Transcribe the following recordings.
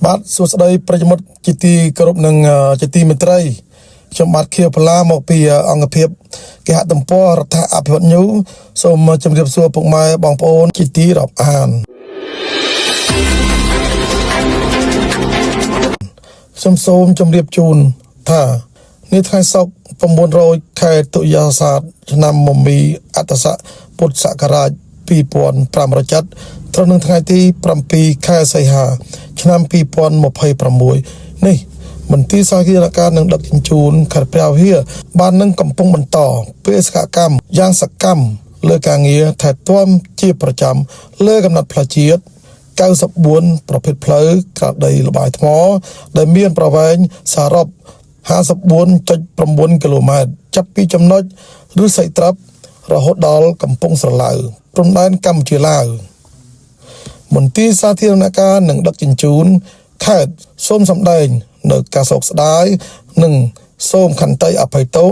បាទសួស្តីប្រិយមិត្តជាទីគោរពនិងជាទីមេត្រីខ្ញុំបាទខៀវផល្លាមកពីអង្គភាពគេហទំព័ររដ្ឋាភិបាលញូសូមជម្រាបសួរពុកម៉ែបងប្អូនជាទីរាប់អានខ្ញុំសូមជម្រាបជូនថានេះថ្ងៃសុក្រ900ខែតុលាសាទឆ្នាំមមីអត្តស័កពុទ្ធសករាជ2507ត្រូវនឹងថ្ងៃទី7ខែសីហាឆ្នាំ2026នេះមន្ទីរសាធារណការនឹងដឹកជញ្ជូនខេត្តព្រះវិហារបាននឹងកំពុងបន្តបេសកកម្មយ៉ាងសកម្មលើការងារថែទាំជាប្រចាំលើកំណត់ផ្លូវជាតិ94ប្រភេទផ្លូវក្រដីល្បាយថ្មដែលមានប្រវែងសរុប54.9 គីឡូម៉ែត្រចាប់ពីចំណុចឬស័យត្រាប់រហូតដល់កំពង់ស្រឡៅព្រំដែនកម្ពុជាឡាវមន្ទីរសាធារណការនឹងដឹកជញ្ជូនខេត្តសូមសម្ដែងនៅការសោកស្ដាយនិងសូមខន្តីអភ័យទោស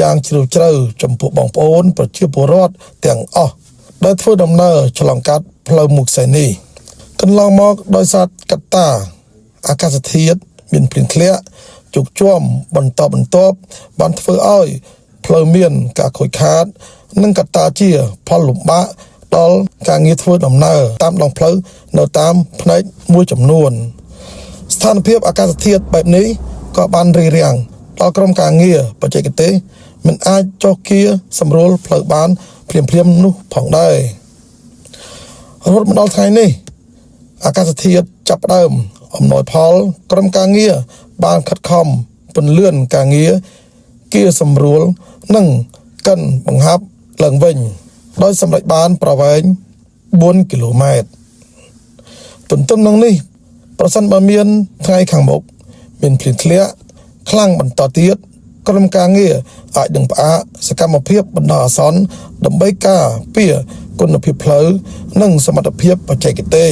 យ៉ាងជ្រាលជ្រៅចំពោះបងប្អូនប្រជាពលរដ្ឋទាំងអស់ដែលធ្វើដំណើរឆ្លងកាត់ផ្លូវមុខផ្សេងនេះកន្លងមកដោយសារកត្តាអាកាសធាតុមានភ្លៀងធ្លាក់ជោគជាំបន្តបន្ទាប់បានធ្វើឲ្យផ្លូវមានការខូចខាតនិងកត្តាជាផលលំបាកដល់ការងារធ្វើដំណើរតាមដងផ្លូវនៅតាមផ្នែកមួយចំនួនស្ថានភាពអាកាសធាតុបែបនេះក៏បានរារាំងដល់ក្រុមការងារបច្ចេកទេសមិនអាចចុះគៀសម្រួលផ្លូវបានភ្លាមៗនោះផងដែររហូតមកដល់ថ្ងៃនេះអាកាសធាតុចាប់ផ្ដើមអំណោយផលក្រុមការងារបានខិតខំពន្លឿនការងារគៀសម្រួលនិងកិនបង្ហាប់ឡើងវិញដោយសម្រេចបានប្រវែង4 គីឡូម៉ែត្រទន្ទឹមនឹងនេះប្រសិនបើមានថ្ងៃខាងមុខមានភ្លៀងធ្លាក់ខ្លាំងបន្តទៀតក្រុមការងារអាចនឹងផ្អាកសកម្មភាពបណ្ដោះអាសន្នដើម្បីការពារគុណភាពផ្លូវនិងសមត្ថភាពបច្ចេកទេស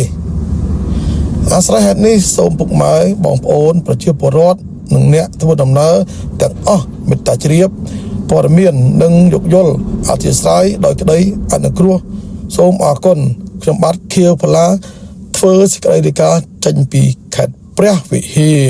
អាស្រ័យហេតុនេះសូមពុកម៉ែបងប្អូនប្រជាពលរដ្ឋនិងអ្នកធ្វើដំណើរទាំងអស់មេត្តាជ្រាបព័ត៌មាននិងយោគយល់អធិស្ឋានដោយក្តីអនុគ្រោះសូមអរគុណខ្ញុំបាទខៀវផល្លាធ្វើសេចក្តីរាយការណ៍ចេញពីខេត្តព្រះវិហារ